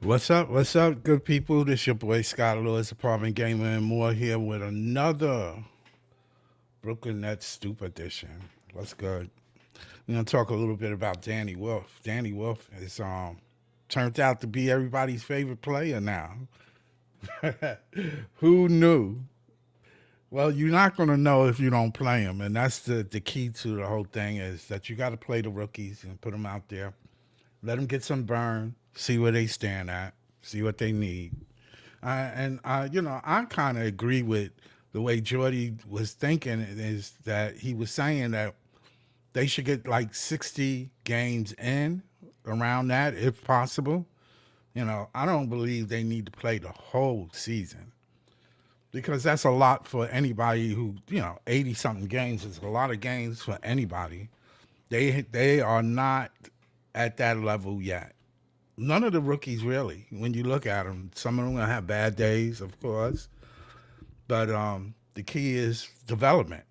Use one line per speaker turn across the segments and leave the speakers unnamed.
What's up? What's up, good people? This your boy Scott Lewis, apartment gamer and more here with another Brooklyn Nets Stoop Edition. What's good? We're gonna talk a little bit about Danny Wolf. Danny Wolf is turned out to be everybody's favorite player now. Who knew? Well, you're not gonna know if you don't play him, and that's the key to the whole thing is that you got to play the rookies and put them out there, let them get some burn, see where they stand at, see what they need. I kind of agree with the way Jordy was thinking is that he was saying that they should get like 60 games in around that if possible. I don't believe they need to play the whole season because that's a lot for anybody who, 80 something games is a lot of games for anybody. They are not at that level yet. None of the rookies really. When you look at them, some of them gonna have bad days, of course, but the key is development,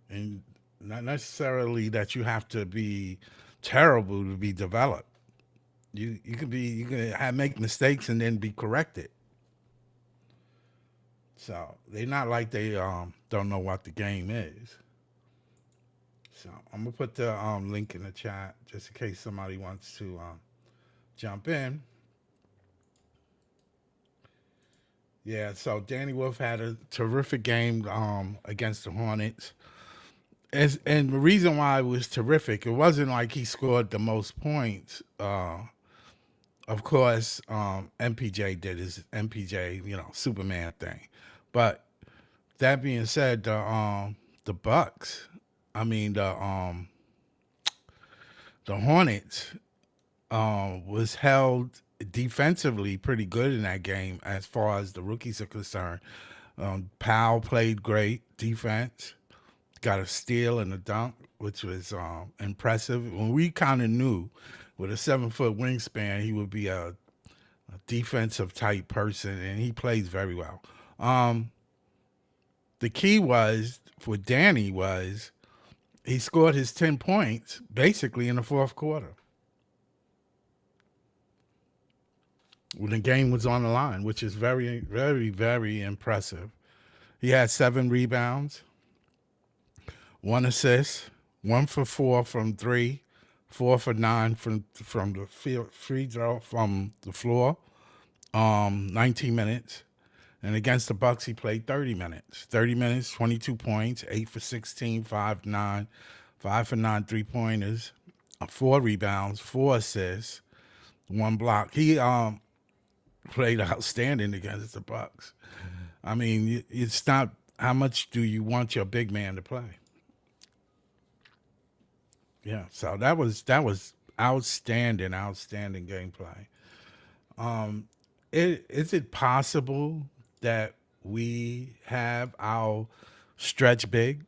and not necessarily that you have to be terrible to be developed. You can make mistakes and then be corrected. So they're not like they don't know what the game is. So I'm gonna put the link in the chat just in case somebody wants to jump in. Yeah, so Danny Wolf had a terrific game against the Hornets. And the reason why it was terrific, it wasn't like he scored the most points. Of course, MPJ did his MPJ, Superman thing. But that being said, the Bucks, I mean the Hornets, was held defensively pretty good in that game as far as the rookies are concerned. Powell played great defense, got a steal and a dunk, which was impressive. When we kind of knew with a 7 foot wingspan, he would be a defensive type person, and he plays very well. Um, the key was for Danny was he scored his 10 points basically in the fourth quarter when the game was on the line, which is very, very, very impressive. He had 7 rebounds, 1 assist, 1 for 4 from three, 4 for 9 from the free throw from the floor. 19 minutes, and against the Bucks he played 30 minutes. 30 minutes, 22 points, 8 for 16, 5 for 9, 5 for 9 3 pointers, 4 rebounds, 4 assists, 1 block. He played outstanding against the Bucks. I mean, it's not how much do you want your big man to play. Yeah, so that was outstanding, outstanding gameplay. Um, is it possible that we have our stretch big?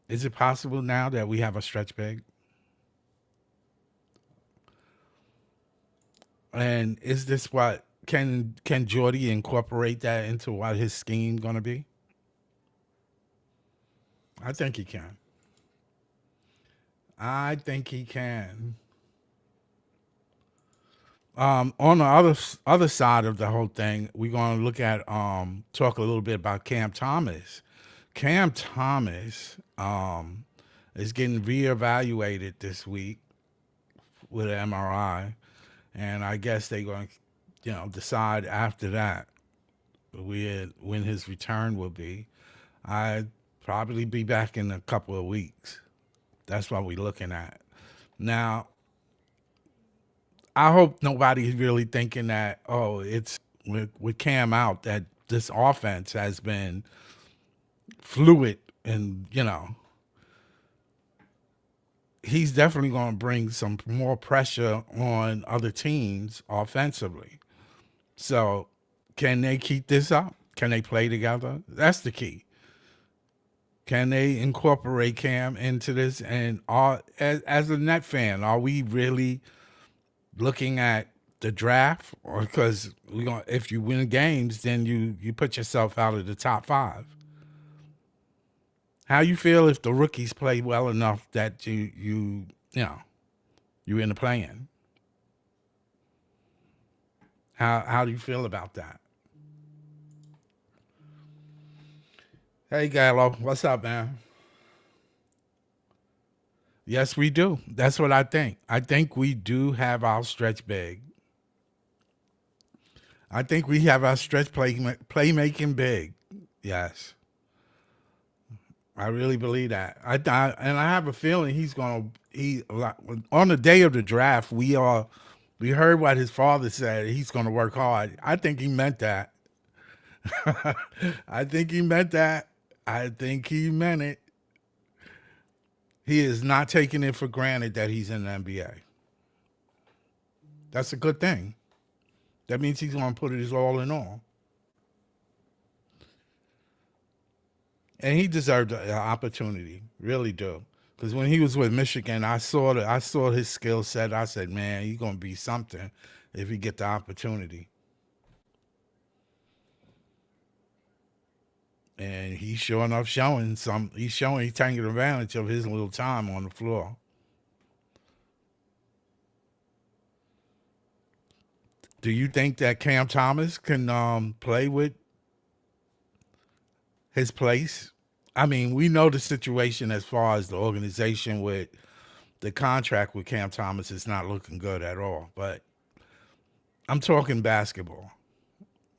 Is it possible now that we have a stretch big? And is this what can Jordy incorporate that into what his scheme gonna be? I think he can. I think he can. On the other side of the whole thing, we're gonna look at talk a little bit about Cam Thomas. Cam Thomas is getting reevaluated this week with an MRI, and I guess they're going to, decide after that when his return will be. I'd probably be back in a couple of weeks. That's what we're looking at. Now, I hope nobody's really thinking that, oh, it's with Cam out that this offense has been fluid and, he's definitely going to bring some more pressure on other teams offensively. So, can they keep this up? Can they play together? That's the key. Can they incorporate Cam into this? And as a Net fan, are we really looking at the draft, or because we going if you win games, then you put yourself out of the top five? How you feel if the rookies play well enough that you in the playing? How do you feel about that? Hey, Gallo, what's up, man? Yes, we do. That's what I think. I think we do have our stretch big. I think we have our playmaking big. Yes, I really believe that. And I have a feeling he's gonna. He on the day of the draft. We heard what his father said. He's gonna work hard. I think he meant that. I think he meant that. I think he meant it. He is not taking it for granted that he's in the NBA. That's a good thing. That means he's going to put his all in all. And he deserved an opportunity, really do. Because when he was with Michigan, I saw his skill set. I said, man, he's going to be something if he get the opportunity. And he's sure enough showing some. He's taking advantage of his little time on the floor. Do you think that Cam Thomas can play with his place? I mean, we know the situation as far as the organization with the contract with Cam Thomas is not looking good at all. But I'm talking basketball.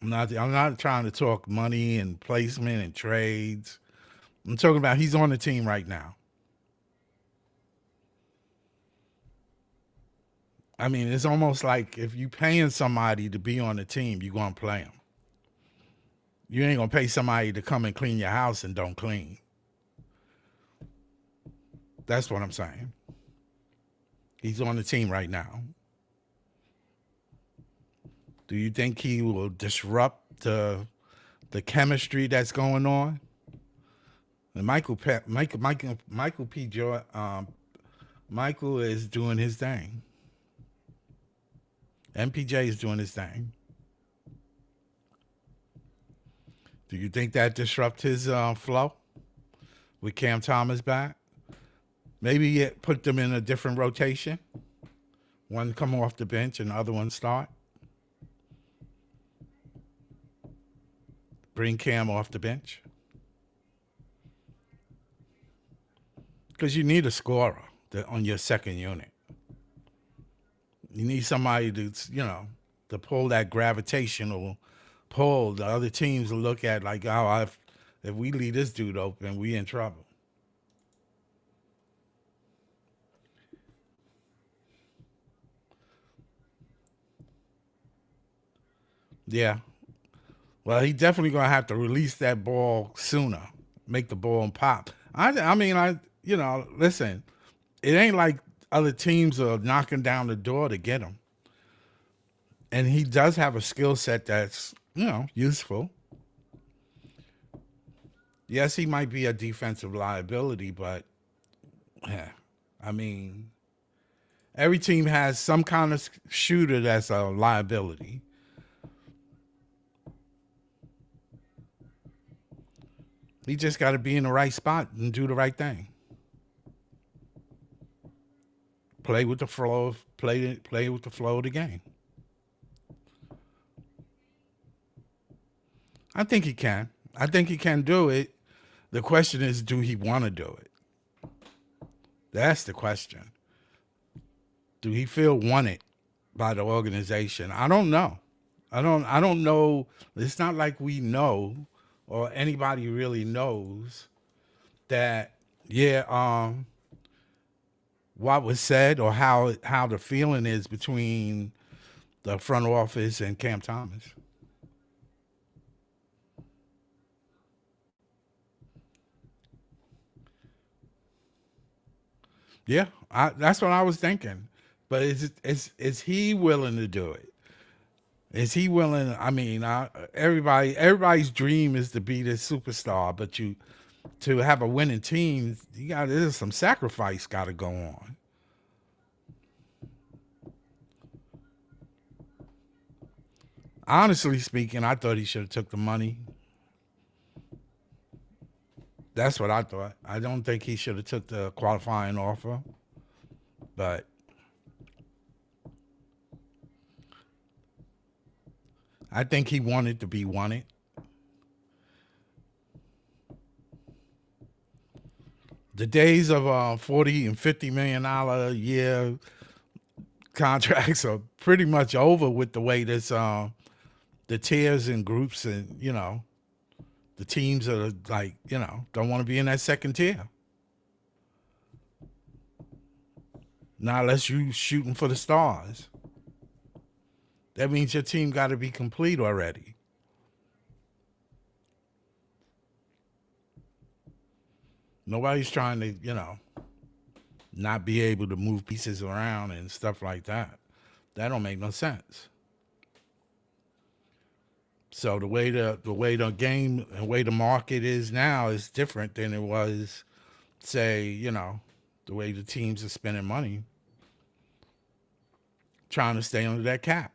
I'm not trying to talk money and placement and trades. I'm talking about he's on the team right now. I mean, it's almost like if you paying somebody to be on the team, you're gonna play him. You ain't gonna pay somebody to come and clean your house and don't clean. That's what I'm saying. He's on the team right now. Do you think he will disrupt the chemistry that's going on? And Michael P. Michael is doing his thing. MPJ is doing his thing. Do you think that disrupt his flow with Cam Thomas back? Maybe put them in a different rotation. One come off the bench and the other one start. Bring Cam off the bench. Because you need a scorer on your second unit. You need somebody to pull that gravitational pull. The other teams will look at like, oh, if we leave this dude open, we in trouble. Yeah. Well, he definitely gonna have to release that ball sooner, make the ball pop. I mean, listen, it ain't like other teams are knocking down the door to get him, and he does have a skill set that's useful. Yes, he might be a defensive liability, but yeah, I mean, every team has some kind of shooter that's a liability. He just got to be in the right spot and do the right thing. Play with the flow of play with the flow of the game. I think he can. I think he can do it. The question is, do he want to do it? That's the question. Do he feel wanted by the organization? I don't know. I don't know. It's not like we know or anybody really knows that what was said or how the feeling is between the front office and Cam Thomas. Yeah, that's what I was thinking. But is he willing to do it? Is he willing? I mean, everybody's dream is to be this superstar, but to have a winning team, there's some sacrifice got to go on. Honestly speaking, I thought he should have took the money. That's what I thought. I don't think he should have took the qualifying offer, but I think he wanted to be wanted. The days of 40 and $50 million a year contracts are pretty much over with the way this the tiers and groups and the teams are like don't want to be in that second tier. Not unless you shooting for the stars. That means your team got to be complete already. Nobody's trying to, not be able to move pieces around and stuff like that. That don't make no sense. So the way the game and way the market is now is different than it was, say, the way the teams are spending money, trying to stay under that cap.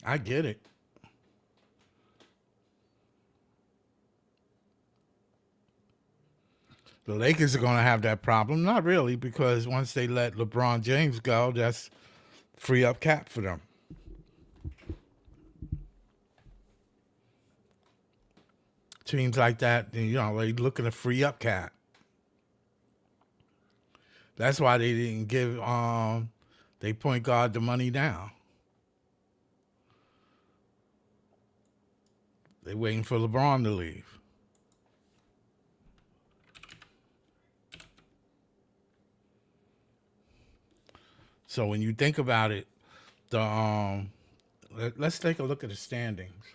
I get it. The Lakers are going to have that problem. Not really, because once they let LeBron James go, that's free up cap for them. Teams like that, they looking to free up cap. That's why they didn't give they point guard the money now. They waiting for LeBron to leave. So when you think about it, the let's take a look at the standings.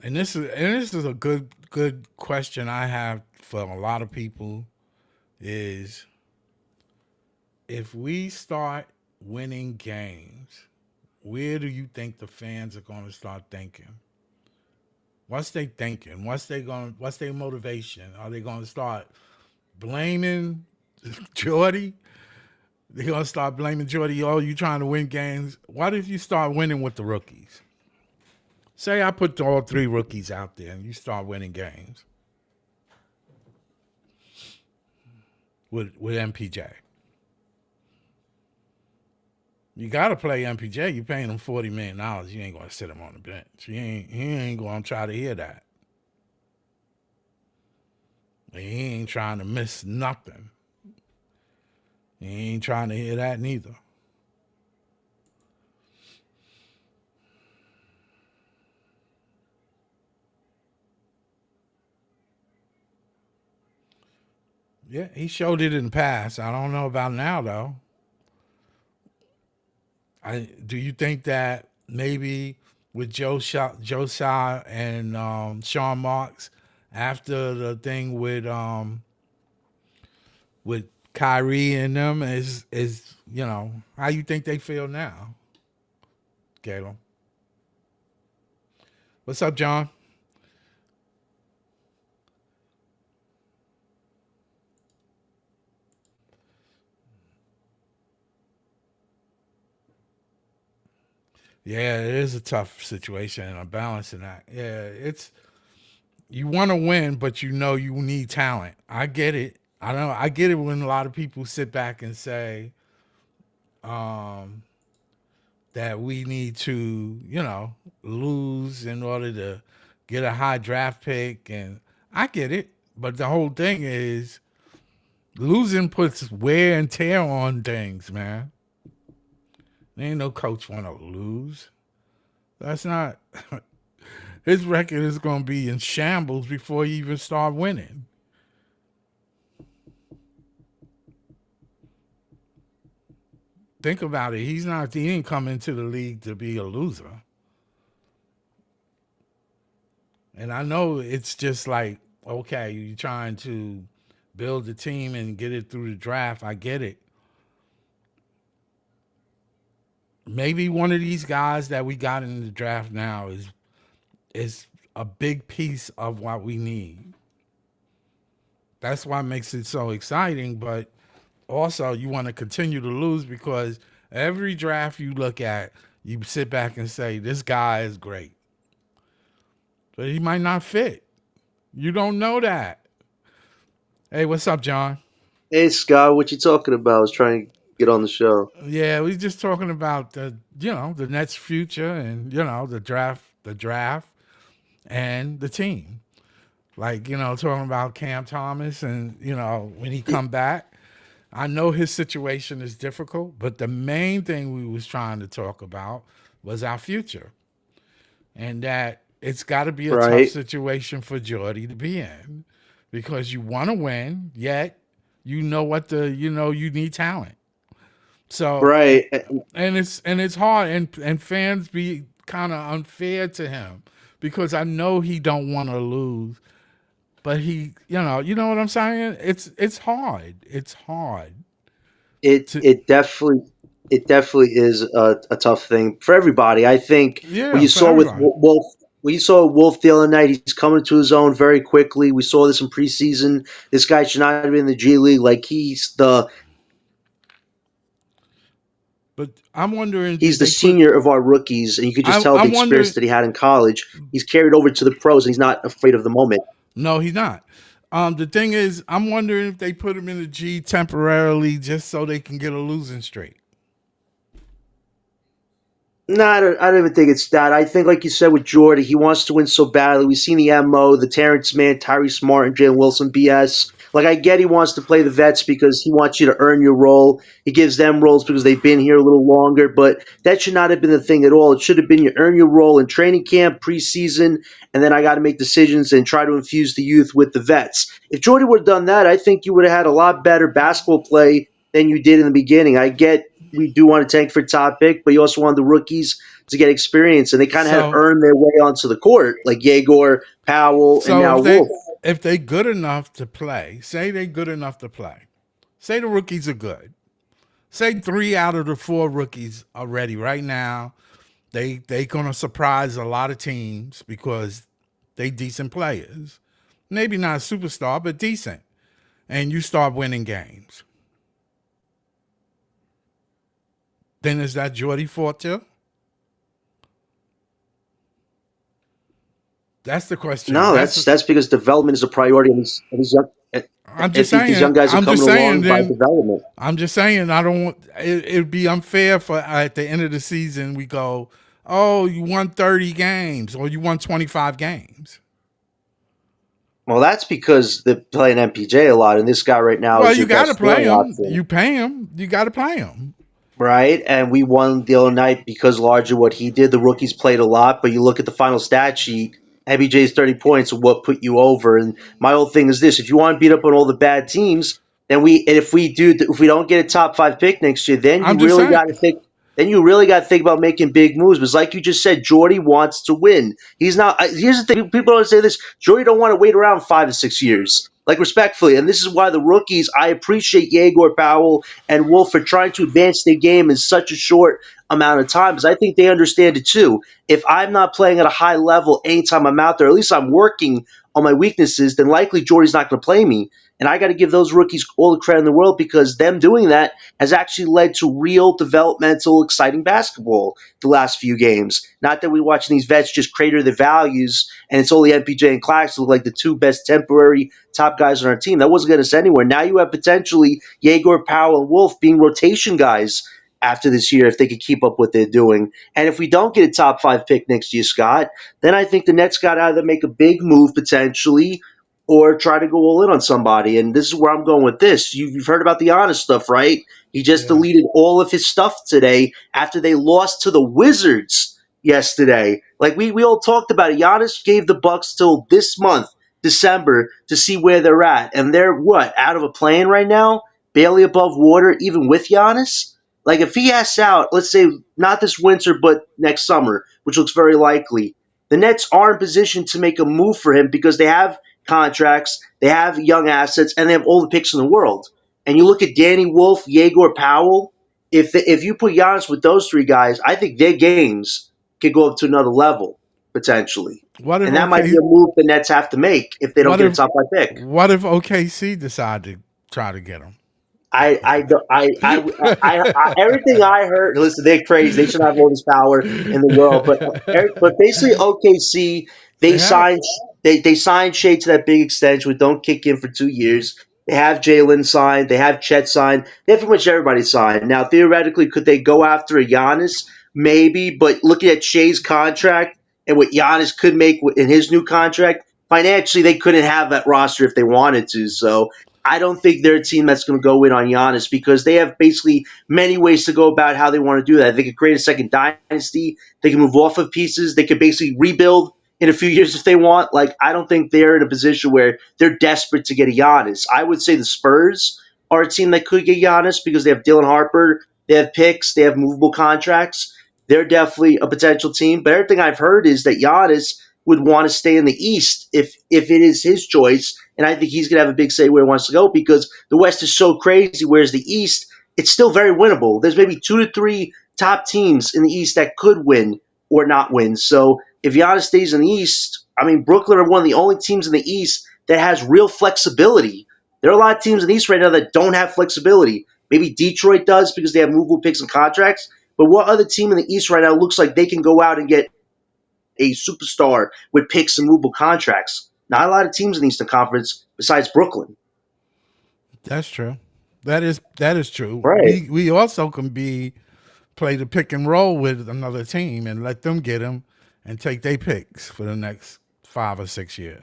And this is a good question I have for a lot of people is if we start winning games, where do you think the fans are going to start thinking? What's they thinking? What's their motivation? Are they going to start blaming Jordy? They're going to start blaming Jordy. Oh, you trying to win games? What if you start winning with the rookies? Say I put all three rookies out there and you start winning games with MPJ. You got to play MPJ. You're paying him $40 million. You ain't going to sit him on the bench. He ain't going to try to hear that. He ain't trying to miss nothing. He ain't trying to hear that neither. Yeah, he showed it in the past. I don't know about now, though. Do you think that maybe with Joe Shaw and Sean Marks after the thing with Kyrie and them is how you think they feel now, Caleb? What's up, John? Yeah, it is a tough situation and a balancing act. Yeah, it's you want to win, but you need talent. I get it. I know. I get it when a lot of people sit back and say um, that we need to, lose in order to get a high draft pick, and I get it. But the whole thing is losing puts wear and tear on things, man. There ain't no coach want to lose. That's not. His record is going to be in shambles before he even start winning. Think about it. He's not. He didn't come into the league to be a loser. And I know it's just like, okay, you're trying to build a team and get it through the draft. I get it. Maybe one of these guys that we got in the draft now is a big piece of what we need. That's what makes it so exciting. But also, you want to continue to lose because every draft you look at, you sit back and say, this guy is great. But he might not fit. You don't know that. Hey, what's up, John?
Hey Scott, what you talking about? I was trying. get on the show.
Yeah, we just talking about the Nets' future and the draft, and the team. Like talking about Cam Thomas and when he come back. I know his situation is difficult, but the main thing we was trying to talk about was our future, and that it's got to be a tough
Right,
situation for Jordy to be in because you want to win, yet you need talent. So
right.
and it's hard, and fans be kind of unfair to him because I know he don't want to lose, but you know what I'm saying. It's hard. It's hard
It
to
it definitely it definitely is a tough thing for everybody. I think what
yeah
you
for
saw with
everybody.
Wolf, what you saw with Wolf the other night, he's coming to his own very quickly. We saw this in preseason. This guy should not be in the G League. Like
But I'm wondering,
he's
did
the
they put?
senior of our rookies, and you could just tell the
I'm
experience
wondering.
that he had in college. He's carried over to the pros, and he's not afraid of the moment.
No, he's not. The thing is, I'm wondering if they put him in the G temporarily just so they can get a losing streak.
No, I don't even think it's that. I think, like you said with Jordan, he wants to win so badly. We've seen the MO, the Terrence Mann, Tyrese Martin, Jalen Wilson BS. Like, I get he wants to play the vets because he wants you to earn your role. He gives them roles because they've been here a little longer, but that should not have been the thing at all. It should have been you earn your role in training camp, preseason, and then I got to make decisions and try to infuse the youth with the vets. If Jordan would have done that, I think you would have had a lot better basketball play than you did in the beginning. I get we do want to tank for top pick, but you also want the rookies to get experience, and they kind of had to
So,
earn their way onto the court, like Yegor, Powell, and
so
now
if
Wolf.
they good enough to play, say they good enough to play, say the rookies are good, say 3 out of the 4 rookies are ready right now. They gonna surprise a lot of teams because they decent players. Maybe not a superstar, but decent. And you start winning games. Then is that Jordy fault too? That's the question.
No, that's because development is a priority, and these young,
I'm
I
just
think these
saying.
young guys are
I'm
coming
just saying.
along by
Then
development.
I'm just saying. I don't want. It'd be unfair for at the end of the season we go, oh, you won 30 games or you won 25 games.
Well, that's because they're playing MPJ a lot, and this guy right now
Well,
is
you
your
got to
best
play
scoring
them.
option.
You pay them. You got to play them.
Right? And we won the other night because largely what he did. The rookies played a lot, but you look at the final stat sheet, MBJ's 30 points are what put you over. And my whole thing is this: if you want to beat up on all the bad teams, and if we don't get a top 5 pick next year, then
I'm
you
just
really
saying.
got to think. Then you really got to think about making big moves. Because, like you just said, Jordy wants to win. He's not. Here's the thing: people don't say this. Jordy don't want to wait around 5 to 6 years. Like respectfully, and this is why the rookies. I appreciate Yegor Powell and Wolf are trying to advance their game in such a short amount of time because I think they understand it too. If I'm not playing at a high level anytime I'm out there, at least I'm working on my weaknesses, then likely Jordy's not going to play me. And I got to give those rookies all the credit in the world because them doing that has actually led to real developmental, exciting basketball the last few games. Not that we're watching these vets just crater their values and it's only MPJ and Clax look like the 2 best temporary top guys on our team. That wasn't getting us anywhere. Now you have potentially Yegor, Powell, and Wolf being rotation guys after this year if they could keep up what they're doing. And if we don't get a top 5 pick next year, Scott, then I think the Nets got to either make a big move potentially or try to go all in on somebody. And this is where I'm going with this. You've heard about the honest stuff, right? He just
Yeah.
deleted all of his stuff today after they lost to the Wizards yesterday. Like we all talked about it. Giannis gave the Bucks till this month, December, to see where they're at. And they're what, out of a plane right now? Barely above water, even with Giannis? Like if he asks out, let's say not this winter, but next summer, which looks very likely, the Nets are in position to make a move for him because they have contracts, they have young assets, and they have all the picks in the world. And you look at Danny Wolf, Yegor Powell. If you put Giannis with those 3 guys, I think their games could go up to another level potentially.
What if
And that might be
okay?
a move the Nets have to make if they don't
What
get a
if
top 5 pick.
what if OKC decide to try to get him?
Everything I heard. Listen, they're crazy. They should have all this power in the world. But basically, OKC
They
they
have.
signed they signed Shea to that big extension, which don't kick in for 2 years. They have Jalen signed. They have Chet signed. They have pretty much everybody signed. Now, theoretically, could they go after a Giannis? Maybe, but looking at Shea's contract and what Giannis could make in his new contract, financially, they couldn't have that roster if they wanted to. So I don't think they're a team that's going to go in on Giannis because they have basically many ways to go about how they want to do that. They could create a second dynasty. They can move off of pieces. They could basically rebuild in a few years if they want. Like, I don't think they're in a position where they're desperate to get a Giannis. I would say the Spurs are a team that could get Giannis because they have Dylan Harper, they have picks, they have movable contracts. They're definitely a potential team. But everything I've heard is that Giannis would want to stay in the East if it is his choice. And I think he's going to have a big say where he wants to go because the West is so crazy, whereas the East, it's still very winnable. There's maybe 2 to 3 top teams in the East that could win or not win. So if Giannis stays in the East, I mean, Brooklyn are one of the only teams in the East that has real flexibility. There are a lot of teams in the East right now that don't have flexibility. Maybe Detroit does because they have movable picks and contracts. But what other team in the East right now looks like they can go out and get a superstar with picks and movable contracts? Not a lot of teams in the Eastern Conference besides Brooklyn.
That's true. That is true.
Right.
We also can play the pick and roll with another team and let them get them and take their picks for the next 5 or 6 years.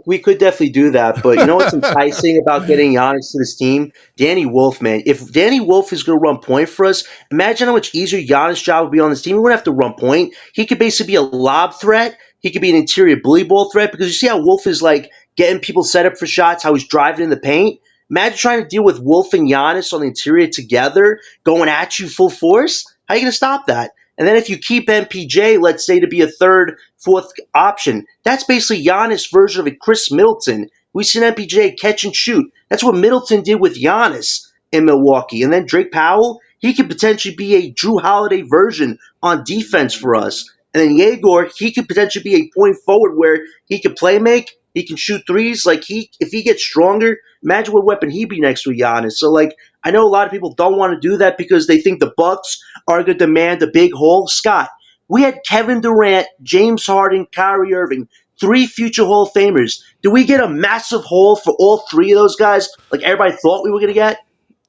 We could definitely do that, but you know what's enticing about getting Giannis to this team? Danny Wolf, man. If Danny Wolf is going to run point for us, imagine how much easier Giannis' job would be on this team. He wouldn't have to run point. He could basically be a lob threat. He could be an interior bully ball threat because you see how Wolf is like getting people set up for shots, how he's driving in the paint. Imagine trying to deal with Wolf and Giannis on the interior together, going at you full force. How are you going to stop that? And then if you keep MPJ, let's say, to be a third, fourth option, that's basically Giannis' version of a Chris Middleton. We've seen MPJ catch and shoot. That's what Middleton did with Giannis in Milwaukee. And then Drake Powell, he could potentially be a Drew Holiday version on defense for us. And then Yegor, he could potentially be a point forward where he could play make, he can shoot threes. Like if he gets stronger, imagine what weapon he'd be next to Giannis. So like I know a lot of people don't want to do that because they think the Bucks are going to demand a big haul. Scott, we had Kevin Durant, James Harden, Kyrie Irving, 3 future Hall of Famers. Did we get a massive haul for all 3 of those guys like everybody thought we were going to get?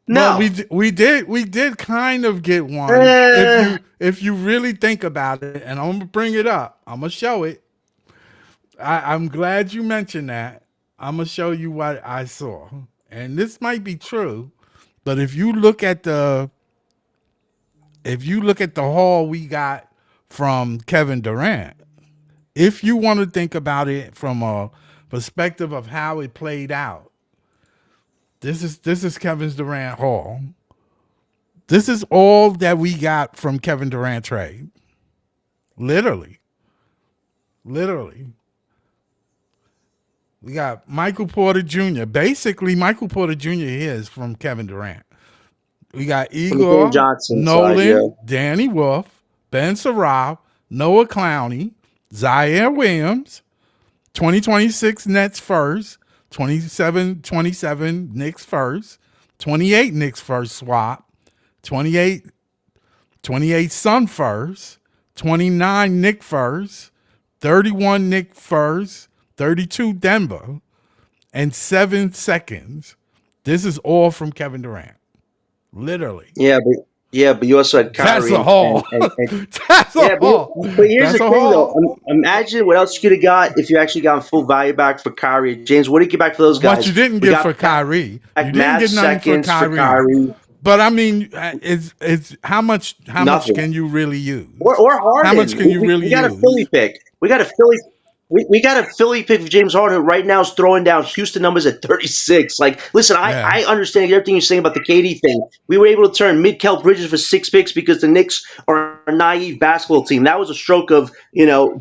Well,
No.
we did kind of get one.
Eh,
If you really think about it, and I'm gonna bring it up, I'm gonna show it. I'm glad you mentioned that. I'm gonna show you what I saw, and this might be true, but if you look at the haul we got from Kevin Durant, if you want to think about it from a perspective of how it played out, this is Kevin Durant haul. This is all that we got from Kevin Durant trade. Literally. Literally. We got Michael Porter Jr. Basically, Michael Porter Jr. is from Kevin Durant. We got
from the Cam
Igor,
Johnson side, yeah.
Nolan, Danny Wolf, Ben Sarab, Noah Clowney, Zaire Williams, 2026 Nets first, 27 Knicks first, 28 Knicks first swap, 28 Sun first, 29 Nick first, 31 Nick first, 32 Denver, and 7 seconds. This is all from Kevin Durant. Literally.
But you also had Kyrie.
That's a haul. That's a haul.
But here's
That's
the
a
thing, though.
haul.
Imagine what else you could have got if you actually got full value back for Kyrie. James, what did you get back for those guys?
What you didn't
We
get
got
for Kyrie.
back
You didn't
Matt
get nothing for
seconds
Kyrie. But I mean, it's how much
Nothing.
can you really use?
Or Harden.
How much can you really
we got
use?
a Philly pick. We got a Philly pick for James Harden, who right now is throwing down Houston numbers at 36. Like, listen,
Yeah.
I understand everything you're saying about the KD thing. We were able to turn Mid-Kel Bridges for 6 picks because the Knicks are a naive basketball team. That was a stroke of,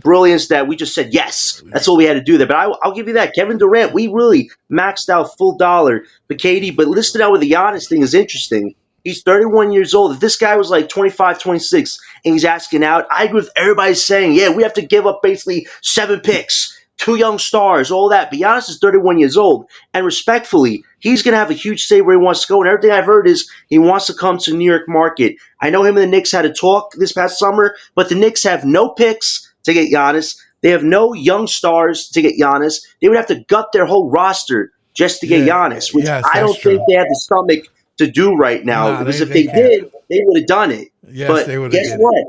brilliance that we just said, yes, that's all we had to do there. But I'll give you that. Kevin Durant, we really maxed out full dollar for KD. But listed out with the Giannis thing is interesting. He's 31 years old. If this guy was like 25, 26, and he's asking out, I agree with everybody saying, yeah, we have to give up basically 7 picks, 2 young stars, all that. But Giannis is 31 years old. And respectfully, he's going to have a huge say where he wants to go. And everything I've heard is he wants to come to the New York market. I know him and the Knicks had a talk this past summer, but the Knicks have no picks to get Giannis. They have no young stars to get Giannis. They would have to gut their whole roster just to get
Yeah,
Giannis, which
yes,
I
that's
don't think
true.
they have the stomach to do right now.
Nah,
Because if
they
they
can't.
did, they would have done it.
Yes,
But
they would have
guess
did it.
what?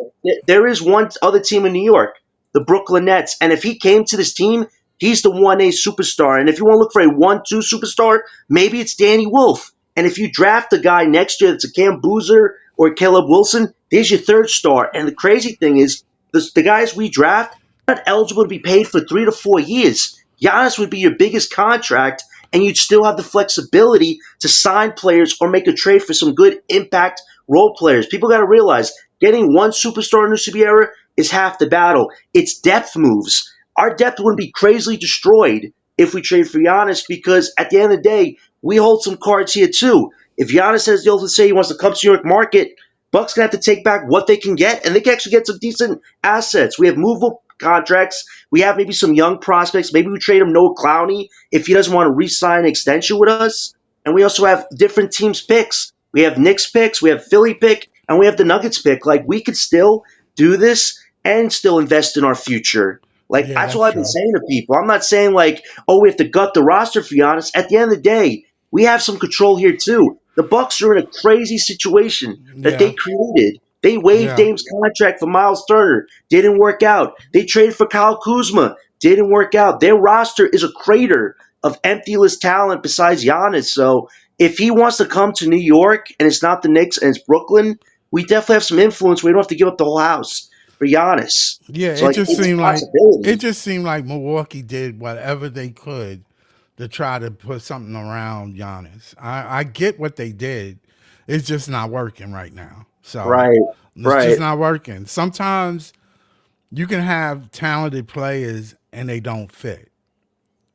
There is one other team in New York, the Brooklyn Nets, and if he came to this team, he's the 1A superstar. And if you want to look for a 1-2 superstar, maybe it's Danny Wolf. And if you draft a guy next year that's a Cam Boozer or Caleb Wilson, there's your third star. And the crazy thing is, the guys we draft are not eligible to be paid for 3 to 4 years. Giannis would be your biggest contract, and you'd still have the flexibility to sign players or make a trade for some good impact role players. People got to realize getting one superstar in the CB era is half the battle. It's depth moves. Our depth wouldn't be crazily destroyed if we trade for Giannis because at the end of the day, we hold some cards here too. If Giannis has the ultimate say he wants to come to New York market, Bucks gonna have to take back what they can get, and they can actually get some decent assets. We have movable contracts. We have maybe some young prospects. Maybe we trade him Noah Clowney if he doesn't want to re-sign an extension with us. And we also have different teams' picks. We have Knicks picks, we have Philly pick, and we have the Nuggets pick. Like we could still do this and still invest in our future. Like
Yeah,
that's
that's
what I've been
true.
saying to people. I'm not saying like, oh, we have to gut the roster for Giannis. At the end of the day, we have some control here too. The Bucks are in a crazy situation that they
Yeah,
created. They waived
yeah,
Dame's contract for Miles Turner. Didn't work out. They traded for Kyle Kuzma. Didn't work out. Their roster is a crater of emptyless talent besides Giannis. So if he wants to come to New York and it's not the Knicks and it's Brooklyn, we definitely have some influence. We don't have to give up the whole house for Giannis.
yeah.
So like it's a
It
possibility.
just seemed like Milwaukee did whatever they could to try to put something around Giannis. I get what they did. It's just not working right now. So
Right.
it's just
Right.
not working. Sometimes you can have talented players and they don't fit.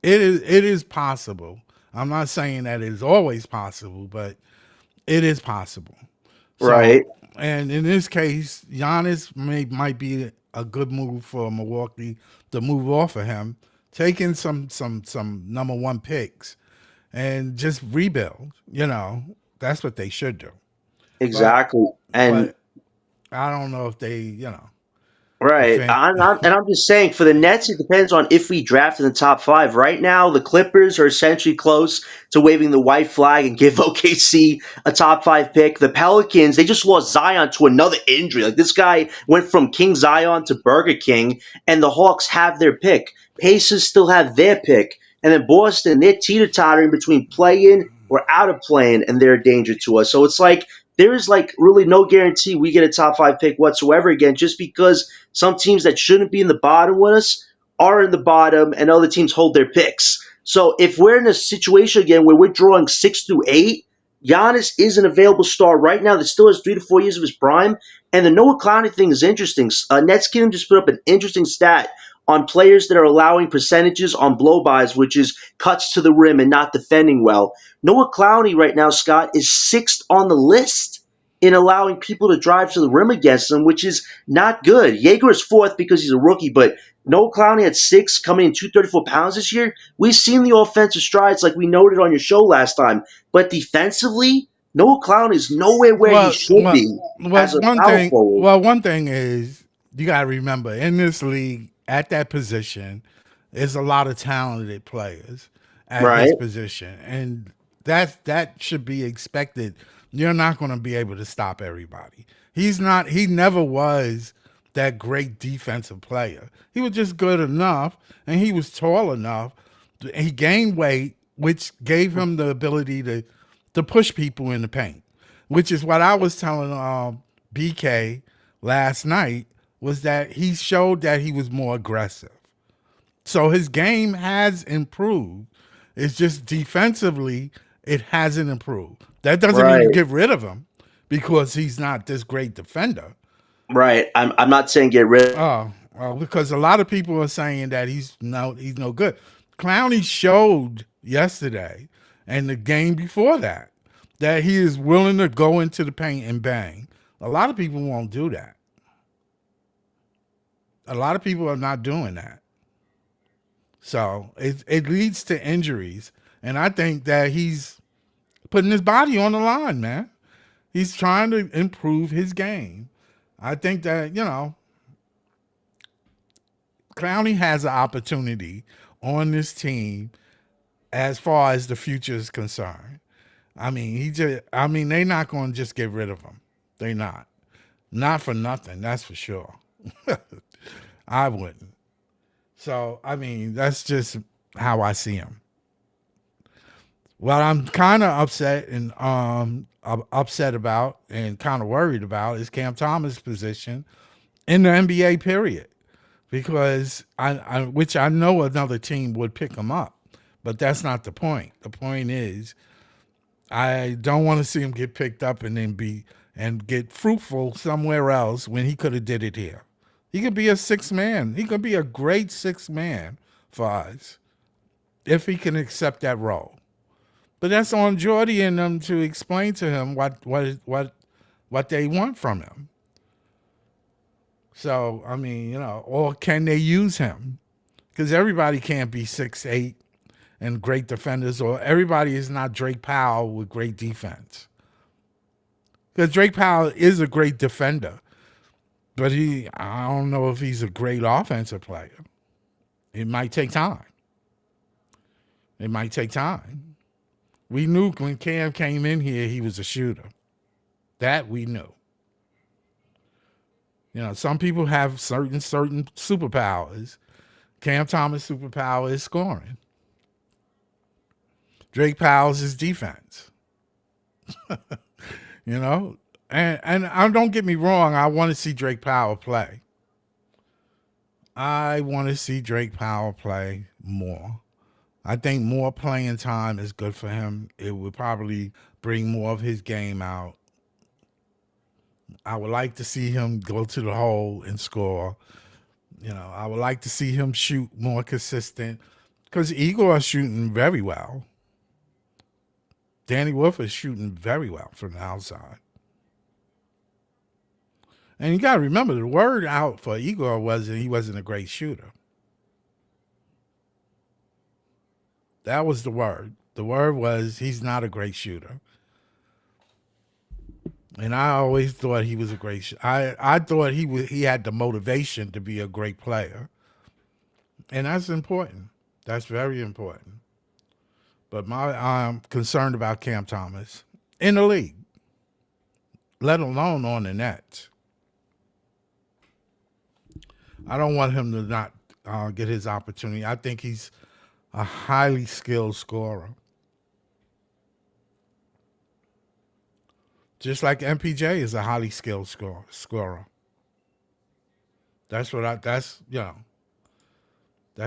It is possible. I'm not saying that it is always possible, but it is possible.
Right.
So, and in this case, Giannis might be a good move for Milwaukee to move off of him, taking some number one picks and just rebuild. That's what they should do. But
Exactly. And
but I don't know if they,
right.
defend.
And I'm just saying, for the Nets, it depends on if we draft in the top five. Right now, the Clippers are essentially close to waving the white flag and give OKC a top five pick. The Pelicans, they just lost Zion to another injury. Like this guy went from King Zion to Burger King, and the Hawks have their pick. Pacers still have their pick. And then Boston, they're teeter-tottering between play-in or out of play-in, and they're a danger to us. So it's like there is like really no guarantee we get a top five pick whatsoever again, just because some teams that shouldn't be in the bottom with us are in the bottom, and other teams hold their picks. So if we're in a situation again where we're drawing 6 through 8, Giannis is an available star right now that still has 3 to 4 years of his prime. And the Noah Clowney thing is interesting. Netskin just put up an interesting stat on players that are allowing percentages on blow-bys, which is cuts to the rim and not defending well. Noah Clowney right now, Scott, is sixth on the list in allowing people to drive to the rim against him, which is not good. Jaeger is fourth because he's a rookie, but Noah Clowney at six, coming in 234 pounds this year. We've seen the offensive strides like we noted on your show last time, but defensively, Noah Clowney is nowhere where he
well,
should
well,
be
well,
as a power forward.
one thing is you got to remember in this league at that position, there's a lot of talented players at
Right,
his position, and that should be expected. You're not going to be able to stop everybody. He's not. He never was that great defensive player. He was just good enough, and he was tall enough. He gained weight, which gave him the ability to push people in the paint, which is what I was telling BK last night. Was that he showed that he was more aggressive. So his game has improved. It's just defensively, it hasn't improved. That doesn't mean you
right,
get rid of him because he's not this great defender.
right. I'm not saying get rid.
Because a lot of people are saying that he's no good. Clowney showed yesterday and the game before that he is willing to go into the paint and bang. A lot of people won't do that. A lot of people are not doing that. So it leads to injuries. And I think that he's putting his body on the line, man. He's trying to improve his game. I think that, Clowney has an opportunity on this team as far as the future is concerned. I mean, they're not going to just get rid of him. They not. Not for nothing, that's for sure. I wouldn't. So, I mean, that's just how I see him. What I'm kind of upset about and kind of worried about is Cam Thomas' position in the NBA period, because which I know another team would pick him up, but that's not the point. The point is I don't want to see him get picked up and then get fruitful somewhere else when he could have did it here. He could be a six man. He could be a great six man for us if he can accept that role. But that's on Jordy and them to explain to him what they want from him. So I mean, or can they use him? Because everybody can't be 6'8" and great defenders, or everybody is not Drake Powell with great defense. Because Drake Powell is a great defender, but I don't know if he's a great offensive player. It might take time. It might take time. We knew when Cam came in here, he was a shooter. That we knew. Some people have certain superpowers. Cam Thomas' superpower is scoring. Drake Powell's is defense. And don't get me wrong, I want to see Drake Powell play. I want to see Drake Powell play more. I think more playing time is good for him. It would probably bring more of his game out. I would like to see him go to the hole and score. I would like to see him shoot more consistent, because Igor is shooting very well. Danny Wolf is shooting very well from the outside. And you got to remember, the word out for Igor was that he wasn't a great shooter. That was the word. The word was he's not a great shooter. And I always thought he was a great shooter. I thought he had the motivation to be a great player. And that's important. That's very important. But I'm concerned about Cam Thomas in the league, let alone on the Nets. I don't want him to not get his opportunity. I think he's a highly skilled scorer. Just like MPJ is a highly skilled scorer. That's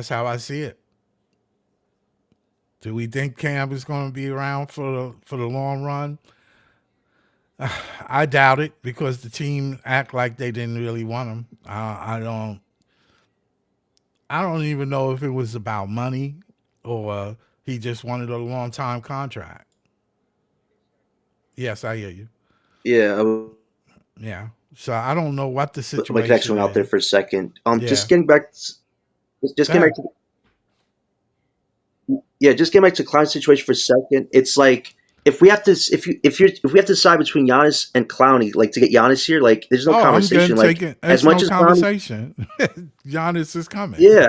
how I see it. Do we think Cam is going to be around for the long run? I doubt it, because the team act like they didn't really want him. I don't even know if it was about money or he just wanted a long time contract. Yes, I hear you.
Yeah,
Yeah. So I don't know what the
my connection
situation
went out there
is.
for a second.
Yeah.
Just
Go
getting back
ahead.
to just getting back to Klein's situation for a second. It's like if we have to if we have to decide between Giannis and Clowney, like to get Giannis here, like there's no
Oh, I'm getting
conversation. Like
taken.
as
It's
much
no
as Clowney,
conversation. Giannis is coming.
yeah,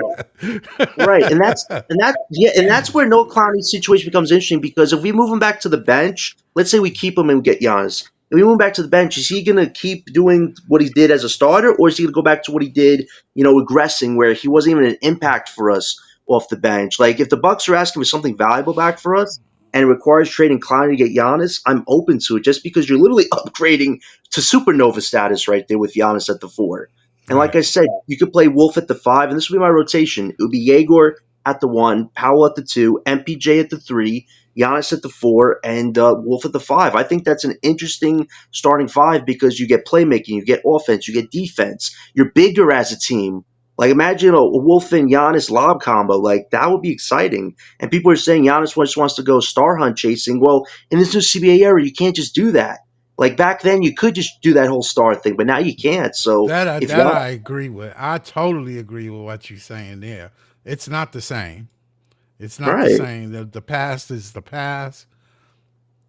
right, and that's where no Clowney situation becomes interesting, because if we move him back to the bench, let's say we keep him and we get Giannis. If we move him back to the bench, is he gonna keep doing what he did as a starter, or is he gonna go back to what he did, regressing, where he wasn't even an impact for us off the bench? Like if the Bucks are asking for something valuable back for us and it requires trading Clowney to get Giannis, I'm open to it, just because you're literally upgrading to supernova status right there with Giannis at the 4. And like
Right.
I said, you could play Wolf at the 5, and this would be my rotation. It would be Yegor at the 1, Powell at the 2, MPJ at the 3, Giannis at the 4, and Wolf at the 5. I think that's an interesting starting 5, because you get playmaking, you get offense, you get defense. You're bigger as a team. Like imagine a Wolf and Giannis lob combo. Like that would be exciting. And people are saying Giannis just wants to go star hunt chasing. Well, in this new CBA era, you can't just do that. Like back then, you could just do that whole star thing, but now you can't. So if
That
Giannis,
I agree with. I totally agree with what you're saying there. It's not the same. It's not the
right.
same. The past is the past.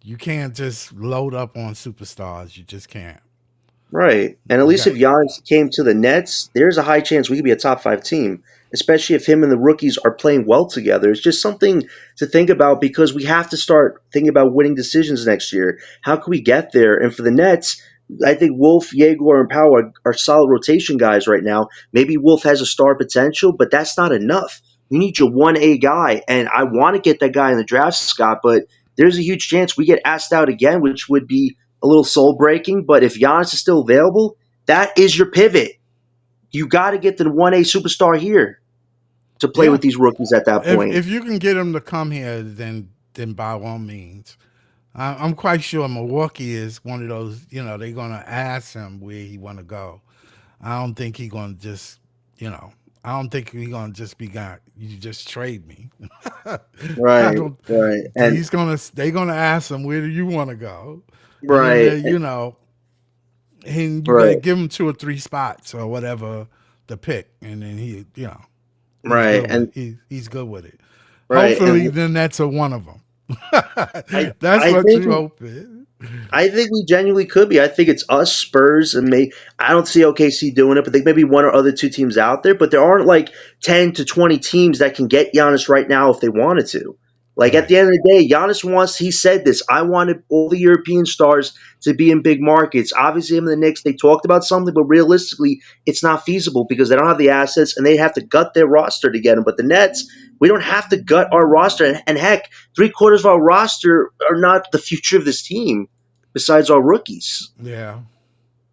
You can't just load up on superstars. You just can't.
Right. And at
You
least
got
if Giannis came to the Nets, there's a high chance we could be a top 5 team. especially if him and the rookies are playing well together. It's just something to think about because we have to start thinking about winning decisions next year. How can we get there? And for the Nets, I think Wolf, Jaeger, and Powell are solid rotation guys right now. Maybe Wolf has a star potential, but that's not enough. You need your 1A guy, and I want to get that guy in the draft, Scott, but there's a huge chance we get asked out again, which would be a little soul breaking. But if Giannis is still available, that is your pivot. You got to get the 1A superstar here to play
Yeah.
with these rookies at that point.
If you can get him to come here, then by all means. I'm quite sure Milwaukee is one of those. They're gonna ask him where he want to go. I don't think he gonna just. You know. I don't think he gonna just be got. You just trade me. I
Right,
don't.
right, and
He's gonna. They gonna ask him where do you want to go, and then
right,
and you gotta
right,
give him 2 or 3 spots or whatever the pick, and then he's
right,
good with
and
he's good with it.
right,
Hopefully,
and
the Nets are one of them.
I
That's
I
what
think
you hope is.
I think we genuinely could be. I think it's us, Spurs, and may. I don't see OKC doing it, but there may be one or other two teams out there. But there aren't like 10 to 20 teams that can get Giannis right now if they wanted to. Like at
Right.
the end of the day, Giannis wants. He said this. I wanted all the European stars to be in big markets. Obviously, him and the Knicks they talked about something, but realistically, it's not feasible because they don't have the assets and they have to gut their roster to get him. But the Nets, we don't have to gut our roster, and heck, 3/4 of our roster are not the future of this team besides our rookies.
Yeah.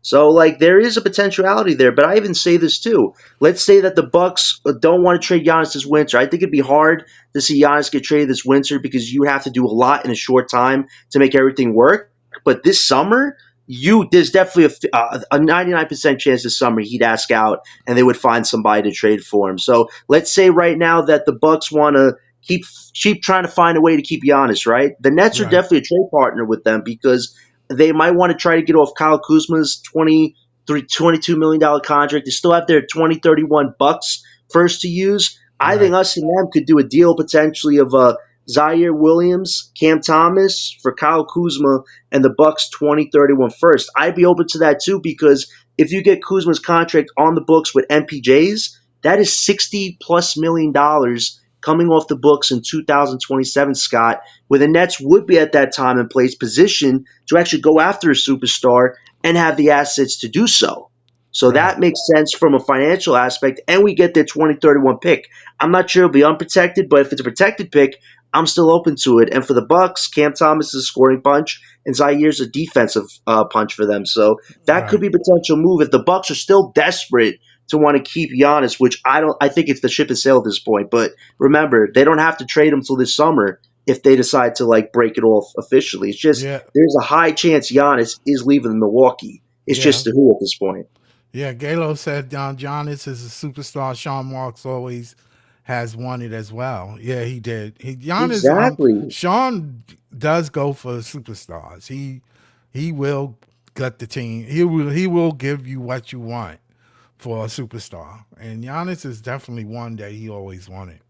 So like there is a potentiality there, but I even say this too. Let's say that the Bucks don't want to trade Giannis this winter. I think it'd be hard to see Giannis get traded this winter because you would have to do a lot in a short time to make everything work. But this summer, there's definitely a 99% chance this summer he'd ask out and they would find somebody to trade for him. So let's say right now that the Bucks want to keep trying to find a way to keep Giannis, right? The Nets are
Right.
definitely a trade partner with them because they might want to try to get off Kyle Kuzma's $22 million contract. They still have their 2031 bucks first to use. I think
Right.
us and them could do a deal potentially of Zaire Williams, Cam Thomas for Kyle Kuzma, and the Bucks 2031 first. I'd be open to that too because if you get Kuzma's contract on the books with MPJs, that is $60+ million coming off the books in 2027, Scott, where the Nets would be at that time and place positioned to actually go after a superstar and have the assets to do so. So
Right.
that makes sense from a financial aspect, and we get their 2031 pick. I'm not sure it'll be unprotected, but if it's a protected pick, I'm still open to it. And for the Bucks, Cam Thomas is a scoring punch, and Zaire's a defensive punch for them. So that could
Right.
be a potential move if the Bucks are still desperate to want to keep Giannis, which I don't. I think it's the ship has sailed at this point. But remember, they don't have to trade him till this summer if they decide to like break it off officially. It's just
Yeah.
there's a high chance Giannis is leaving Milwaukee. It's just
Yeah.
the who at this point.
Yeah. Galo said Giannis is a superstar. Sean Marks always has wanted as well. Yeah, he did. Giannis.
Exactly.
Sean does go for superstars. He will gut the team. He will give you what you want for a superstar. And Giannis is definitely one that he always wanted.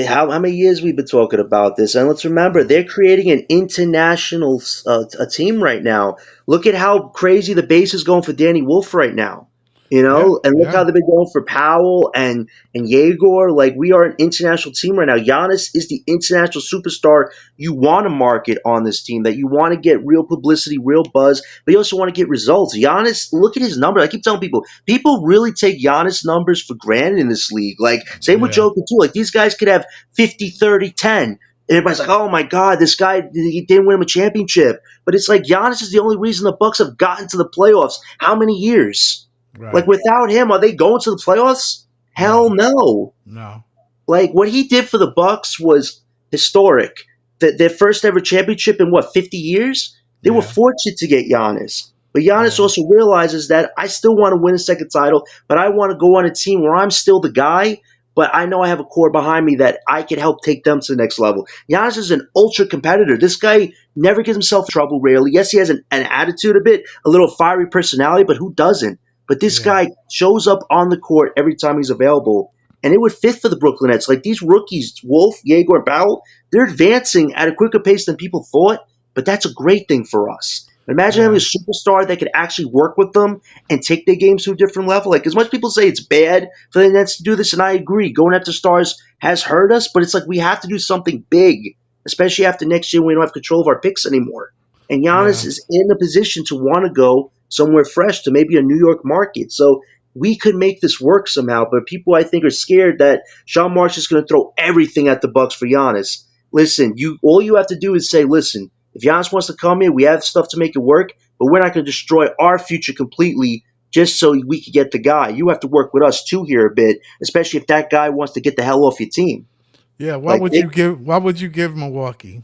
How many years we've been talking about this, and let's remember they're creating an international a team right now. Look at how crazy the base is going for Danny Wolf right now,
Yeah.
and look
Yeah.
how they've been going for Powell and Yegor. Like we are an international team right now. Giannis is the international superstar you want to market on this team. That you want to get real publicity, real buzz, but you also want to get results. Giannis, look at his numbers. I keep telling people really take Giannis numbers for granted in this league. Like, same with
Yeah.
Joker, too. Like, these guys could have 50, 30, 10. And everybody's like, oh my God, this guy, he didn't win him a championship. But it's like Giannis is the only reason the Bucks have gotten to the playoffs. How many years? Like,
Right.
without him, are they going to the playoffs? Hell
No.
no.
No.
Like, what he did for the Bucks was historic. Their first ever championship in what, 50 years? They were
Yeah.
fortunate to get Giannis. But Giannis
Yeah.
also realizes that I still want to win a second title, but I want to go on a team where I'm still the guy, but I know I have a core behind me that I can help take them to the next level. Giannis is an ultra competitor. This guy never gets himself in trouble, rarely. Yes, he has an attitude a bit, a little fiery personality, but who doesn't? But this
Yeah.
guy shows up on the court every time he's available, and it would fit for the Brooklyn Nets. Like these rookies, Wolf, Jaeger, Powell, they're advancing at a quicker pace than people thought, but that's a great thing for us. Imagine having a
Yeah.
superstar that could actually work with them and take their games to a different level. Like, as much people say it's bad for the Nets to do this, and I agree, going after stars has hurt us, but it's like we have to do something big, especially after next year when we don't have control of our picks anymore. And Giannis
Yeah.
is in a position to want to go somewhere fresh to maybe a New York market. So we could make this work somehow, but people I think are scared that Sean Marks is going to throw everything at the Bucks for Giannis. Listen, you all you have to do is say, listen, if Giannis wants to come in, we have stuff to make it work, but we're not going to destroy our future completely just so we can get the guy. You have to work with us too here a bit, especially if that guy wants to get the hell off your team.
Yeah.
Like,
What would you give Milwaukee?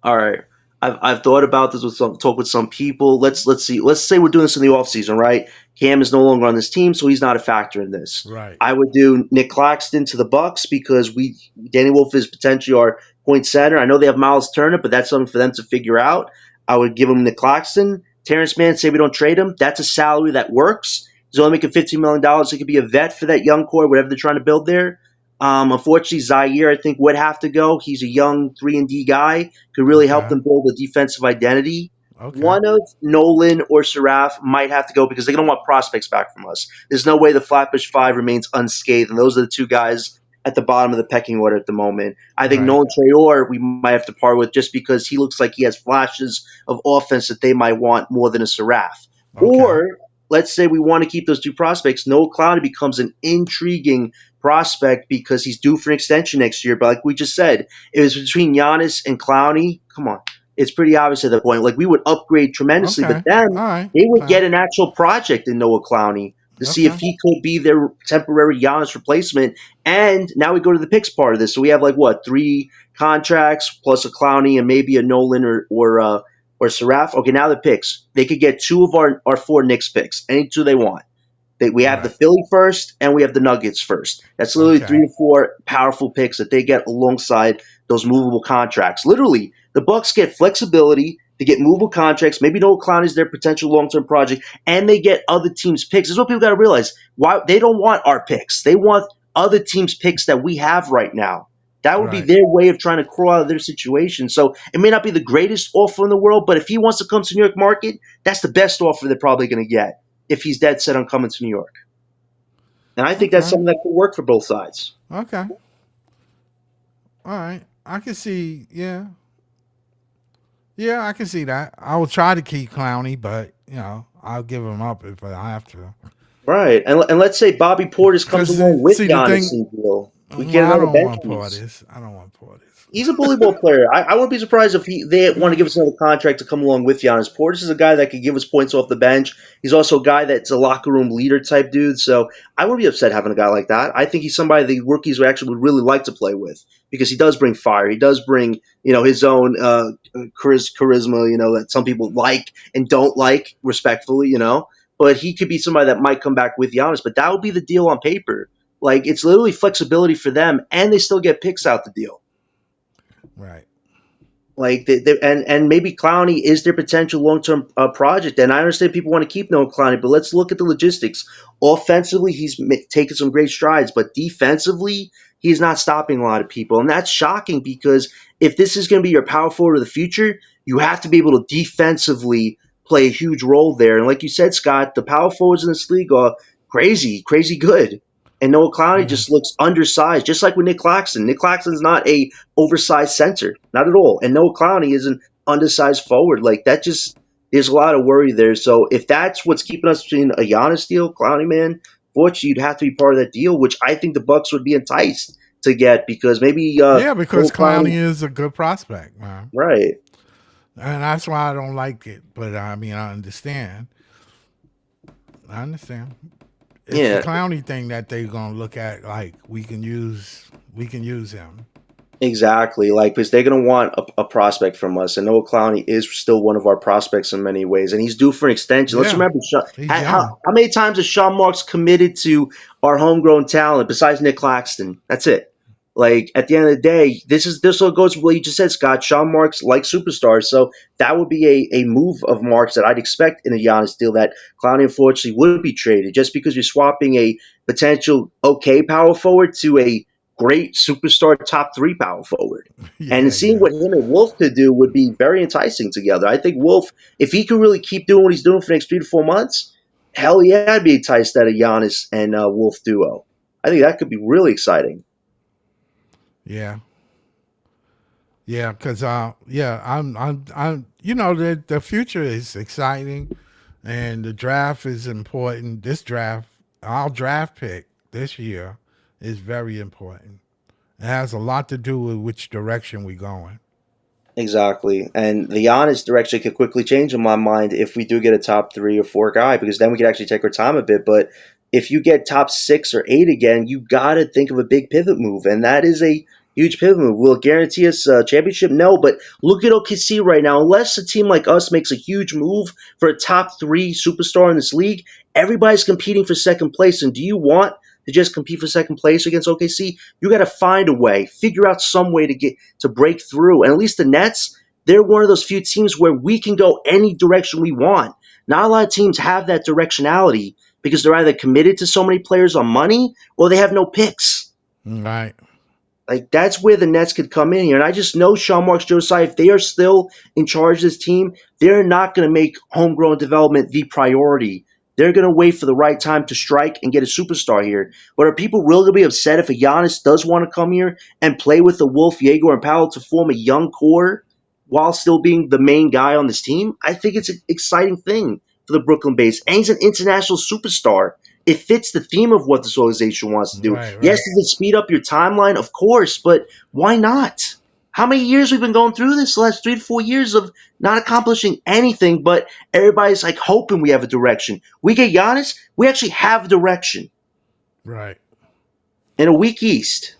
all right. I've thought about this with some talk with some people. Let's see. Let's say we're doing this in the offseason, right? Cam is no longer on this team, so he's not a factor in this.
Right.
I would do Nick Claxton to the Bucks because we Danny Wolf is potentially our point center. I know they have Miles Turner, but that's something for them to figure out. I would give him Nick Claxton. Terrence Mann, say we don't trade him. That's a salary that works. He's only making $15 million. He could be a vet for that young core, whatever they're trying to build there. Unfortunately, Zaire, I think, would have to go. He's a young 3-and-D guy, could really help
Okay.
them build a defensive identity.
Okay.
One of Nolan or Saraf might have to go because they're going to want prospects back from us. There's no way the Flatbush Five remains unscathed, and those are the two guys at the bottom of the pecking order at the moment. I think
Right.
Nolan Traore we might have to part with just because he looks like he has flashes of offense that they might want more than a Saraf.
Okay.
Or let's say we want to keep those two prospects. Noah Clowney becomes an intriguing prospect because he's due for an extension next year. But like we just said, it was between Giannis and Clowney. Come on. It's pretty obvious at that point. Like we would upgrade tremendously, but
Okay.
then
All right.
they would
Okay.
get an actual project in Noah Clowney to see if
Okay.
he could be their temporary Giannis replacement. And now we go to the picks part of this. So we have like what, 3 contracts plus a Clowney and maybe a Nolan or Saraf. Okay, now the picks. They could get 2 of our 4 Knicks picks, any 2 they want. We have the
Right.
Philly first and we have the Nuggets first. That's literally
Okay.
3 to 4 powerful picks that they get alongside those movable contracts. Literally, the Bucks get flexibility to get movable contracts. Maybe Noah Clown is their potential long-term project, and they get other teams' picks. This is what people got to realize. Why they don't want our picks? They want other teams' picks that we have right now. That would be
Right.
their way of trying to crawl out of their situation. So it may not be the greatest offer in the world, but if he wants to come to New York market, that's the best offer they're probably going to get if he's dead set on coming to New York. And I think that's
Okay.
something that could work for both sides.
Okay. All right. I can see. Yeah. Yeah. I can see that. I will try to keep Clowney, but I'll give him up if I have to.
Right. And let's say Bobby Portis comes
Because
along with
see the
Giannis
thing.
in the deal. We
Well,
get
I
another
don't
bench
want
piece.
Portis. I don't want Portis.
He's a bully ball player. I wouldn't be surprised if they want to give us another contract to come along with Giannis. Portis is a guy that could give us points off the bench. He's also a guy that's a locker room leader type dude. So I wouldn't be upset having a guy like that. I think he's somebody the rookies would really like to play with because he does bring fire. He does bring his own charisma. That some people like and don't like respectfully. But he could be somebody that might come back with Giannis. But that would be the deal on paper. Like it's literally flexibility for them, and they still get picks out the deal.
Right.
Like and maybe Clowney is their potential long term project. And I understand people want to keep Noah Clowney, but let's look at the logistics. Offensively, he's taken some great strides, but defensively, he's not stopping a lot of people, and that's shocking because if this is going to be your power forward of the future, you have to be able to defensively play a huge role there. And like you said, Scott, the power forwards in this league are crazy, crazy good. And Noah Clowney
Yeah.
just looks undersized, just like with Nick Claxton. Nick Claxton's not a oversized center, not at all. And Noah Clowney is an undersized forward. Like that, just there's a lot of worry there. So if that's what's keeping us between a Giannis deal, Clowney man, fortunately you'd have to be part of that deal, which I think the Bucks would be enticed to get because maybe
Yeah, because
Noah
Clowney
Clowney,
is a good prospect, man.
right?
And that's why I don't like it. But I mean, I understand. I understand. It's the
Yeah,
Clowney thing that they're gonna look at. Like we can use him.
exactly. Like, because they're going to want a prospect from us. And Noah Clowney is still one of our prospects in many ways. And he's due for an extension. Let's
Yeah,
remember,
he's young.
how many times has Sean Marks committed to our homegrown talent besides Nick Claxton? That's it. Like, at the end of the day, this all goes with what you just said, Scott. Sean Marks likes superstars. So that would be a move of Marks that I'd expect in a Giannis deal that Clowney, unfortunately, would be traded just because you're swapping a potential okay power forward to a great superstar top three power forward. And
Yeah,
seeing
yeah,
what him and Wolf could do would be very enticing together. I think Wolf, if he could really keep doing what he's doing for the next 3 to 4 months, hell yeah, I'd be enticed at a Giannis and Wolf duo. I think that could be really exciting.
yeah, yeah. Because yeah, you know, the future is exciting, and the draft is important. This draft, our draft pick this year, is very important. It has a lot to do with which direction we're going.
Exactly. And the Giannis direction could quickly change in my mind if we do get a top 3 or 4 guy, because then we could actually take our time a bit. But if you get top 6 or 8 again, you got to think of a big pivot move. And that is a huge pivot move. Will it guarantee us a championship? No. But look at OKC right now. Unless a team like us makes a huge move for a top 3 superstar in this league, everybody's competing for second place. And do you want to just compete for second place against OKC? You got to find a way, figure out some way to break through. And at least the Nets, they're one of those few teams where we can go any direction we want. Not a lot of teams have that directionality because they're either committed to so many players on money or they have no picks.
Right.
Like that's where the Nets could come in here. And I just know Sean Marks, Josiah, if they are still in charge of this team, they're not going to make homegrown development the priority. They're going to wait for the right time to strike and get a superstar here. But are people really going to be upset if a Giannis does want to come here and play with the Wolf, Jaeger, and Powell to form a young core while still being the main guy on this team? I think it's an exciting thing for the Brooklyn base. And he's an international superstar. It fits the theme of what this organization wants to do.
Right.
Yes,
Right.
does it speed up your timeline? Of course, but why not? How many years we've been going through this? The last 3 to 4 years of not accomplishing anything, but everybody's like hoping we have a direction. We get Giannis, we actually have a direction
Right.
in a weak East.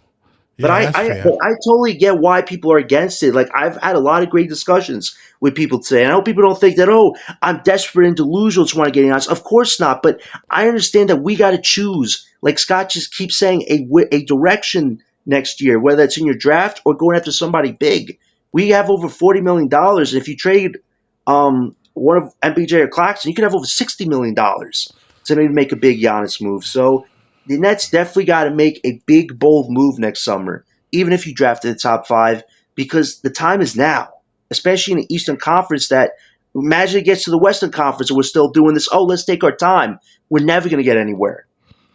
But
Yeah, that's fair.
I totally get why people are against it. Like I've had a lot of great discussions with people today. And I hope people don't think that, oh, I'm desperate and delusional to want to get Giannis. Of course not. But I understand that we got to choose. Like Scott just keeps saying, a direction next year, whether it's in your draft or going after somebody big. We have over $40 million. And if you trade one of MPJ or Claxton, you could have over $60 million to maybe make a big Giannis move. So the Nets definitely got to make a big, bold move next summer, even if you drafted the top 5, because the time is now, especially in the Eastern Conference. That imagine it gets to the Western Conference and we're still doing this. Oh, let's take our time. We're never going to get anywhere.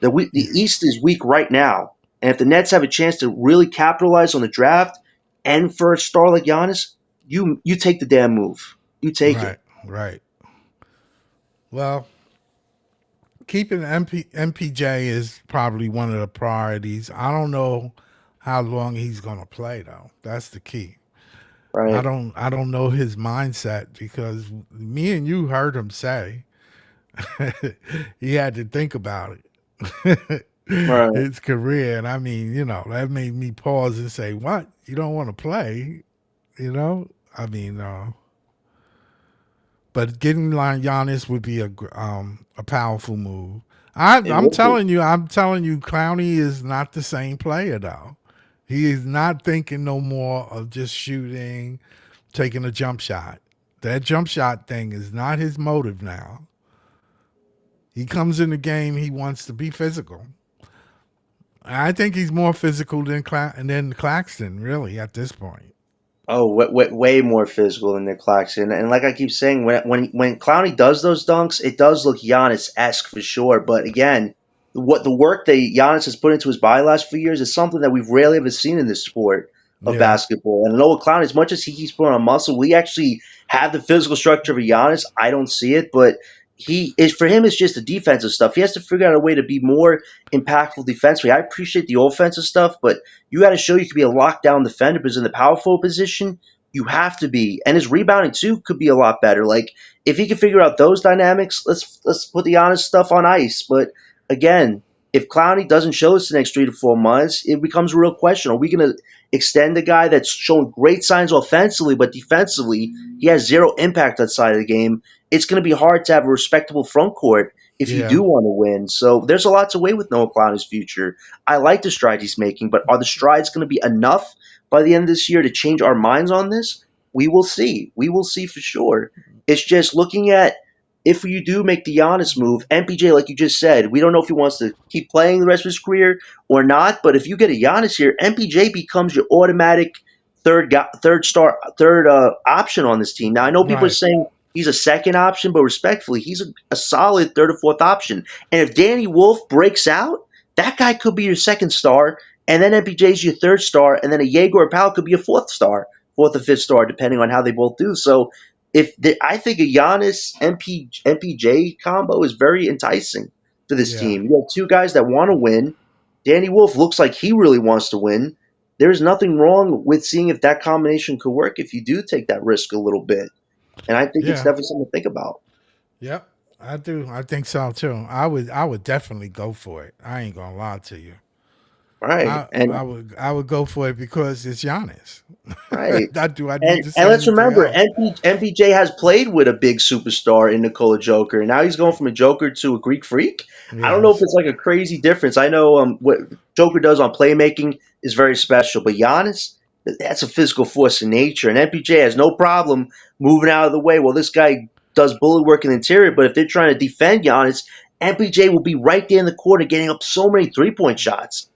The
Yeah.
East is weak right now, and if the Nets have a chance to really capitalize on the draft and for a star like Giannis, you take the damn move. You take it.
Right. Right. Well, keeping MPJ is probably one of the priorities. I don't know how long he's going to play though. That's the key.
Right.
I don't know his mindset because me and you heard him say he had to think about it.
Right.
His career, and I mean, you know, that made me pause and say, "What? You don't want to play?" You know, I mean, but getting like Giannis would be a powerful move.
It will be.
I'm telling you, Clowney is not the same player though. He is not thinking no more of just shooting, taking a jump shot. That jump shot thing is not his motive now. He comes in the game, he wants to be physical. I think he's more physical than Claxton, really, at this point.
Oh, way more physical than Nick Claxton. And like I keep saying, when Clowney does those dunks, it does look Giannis esque for sure. But again, what the work that Giannis has put into his body last few years is something that we've rarely ever seen in this sport of
Yeah,
basketball. And Noah Clowney, as much as he keeps putting on muscle, we actually have the physical structure of a Giannis. I don't see it, but he is for him. It's just the defensive stuff. He has to figure out a way to be more impactful defensively. I appreciate the offensive stuff, but you got to show you can be a lockdown defender because in the power forward position, you have to be. And his rebounding too could be a lot better. Like if he can figure out those dynamics, let's put the honest stuff on ice. But again, if Clowney doesn't show us the next 3 to 4 months, it becomes a real question. Are we going to extend a guy that's shown great signs offensively, but defensively he has zero impact outside of the game? It's going to be hard to have a respectable front court if you
yeah,
do want to win. So there's a lot to weigh with Noah Clowney's future. I like the strides he's making, but are the strides going to be enough by the end of this year to change our minds on this? We will see. We will see for sure. It's just looking at if you do make the Giannis move, MPJ, like you just said, we don't know if he wants to keep playing the rest of his career or not. But if you get a Giannis here, MPJ becomes your automatic third option on this team. Now I know people are
Right.
saying he's a second option, but respectfully, he's a solid third or fourth option. And if Danny Wolf breaks out, that guy could be your second star, and then MPJ's your third star, and then a Jaeger Powell could be a fourth star, fourth or fifth star, depending on how they both do. So I think a Giannis MPJ combo is very enticing for this
Yeah.
team. You have two guys that want to win. Danny Wolf looks like he really wants to win. There's nothing wrong with seeing if that combination could work if you do take that risk a little bit. And I think it's
Yeah.
definitely something to think about.
Yep. I do. I think so too. I would definitely go for it. I ain't gonna lie to you.
Right.
I
And
I would I would go for it because it's Giannis.
right.
Do I need
And
to
and
say
let's
anything
remember,
else?
MPJ has played with a big superstar in Nikola Joker, and now he's going from a Joker to a Greek Freak. I don't know if
Yes.
it's like a crazy difference. I know what Joker does on playmaking is very special, but Giannis, that's a physical force in nature, and MPJ has no problem moving out of the way. Well, this guy does bullet work in the interior, but if they're trying to defend Giannis, MPJ will be right there in the corner, getting up so many 3-point shots.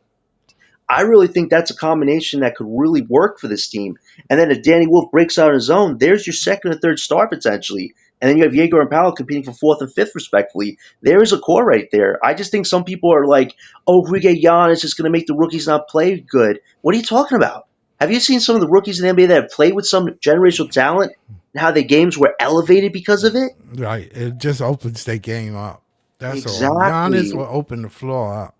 I really think that's a combination that could really work for this team. And then if Danny Wolf breaks out on his own, there's your second or third star potentially. And then you have Jaeger and Powell competing for fourth and fifth, respectively. There is a core right there. I just think some people are like, oh, if we get Giannis, it's going to make the rookies not play good. What are you talking about? Have you seen some of the rookies in the NBA that have played with some generational talent and how their games were elevated because of it?
Right. It just opens their game up. That's all. Giannis
Exactly.
will open the floor up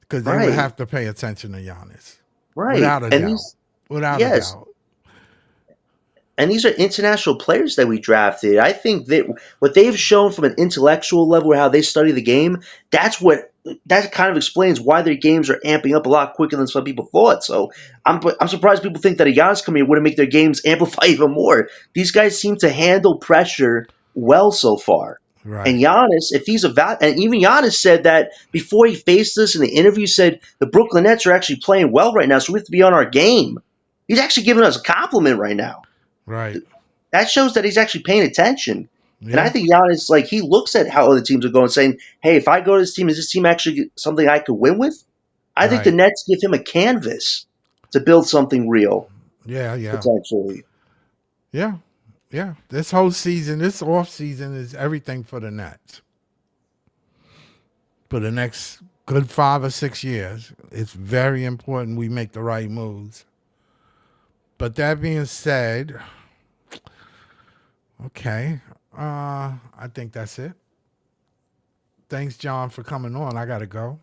because they would
Right.
have to pay attention to Giannis,
Right.
without a
And
doubt.
these,
Without a
yes,
doubt.
and these are international players that we drafted. I think that what they've shown from an intellectual level, how they study the game, that kind of explains why their games are amping up a lot quicker than some people thought. So I'm surprised people think that a Giannis coming here would make their games amplify even more. These guys seem to handle pressure well so far. And
Right.
Giannis, if he's and even Giannis said that before he faced us in the interview, said the Brooklyn Nets are actually playing well right now, so we have to be on our game. He's actually giving us a compliment right now.
Right.
That shows that he's actually paying attention. And I
Yeah.
think Giannis, like, he looks at how other teams are going, saying, "Hey, if I go to this team, is this team actually something I could win with?" I think the
Right.
Nets give him a canvas to build something real,
Yeah. Yeah.
potentially.
Yeah. Yeah. This whole season, this off season is everything for the Nets. For the next good 5 or 6 years, it's very important we make the right moves. But that being said, okay, I think that's it. Thanks, John, for coming on. I gotta go.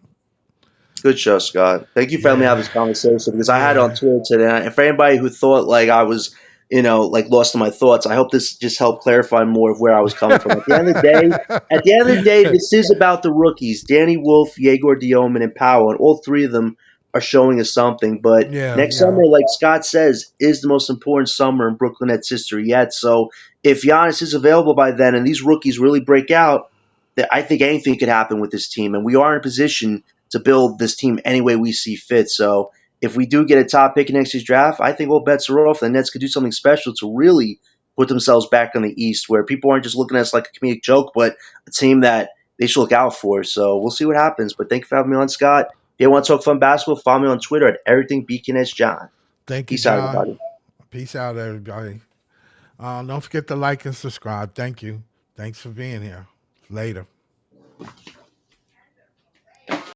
Good show, Scott. Thank you for letting me have
Yeah,
this conversation because I had it on
yeah,
Twitter today. And for anybody who thought like I was, like lost in my thoughts, I hope this just helped clarify more of where I was coming from. At the end of the day, this is about the rookies: Danny Wolf, Yegor Dioman, and Powell, and all three of them are showing us something. But
yeah,
next
yeah.
summer, like Scott says, is the most important summer in Brooklyn Nets history yet. So if Giannis is available by then, and these rookies really break out, that I think anything could happen with this team, and we are in a position to build this team any way we see fit. So if we do get a top pick in next year's draft, I think all bets are off. The Nets could do something special to really put themselves back in the East, where people aren't just looking at us like a comedic joke, but a team that they should look out for. So we'll see what happens. But thank you for having me on, Scott. If you want to talk fun basketball, follow me on Twitter at everythingbeacon
Thank you,
Peace out,
John.
everybody.
Peace out, everybody. Don't forget to like and subscribe. Thank you. Thanks for being here. Later.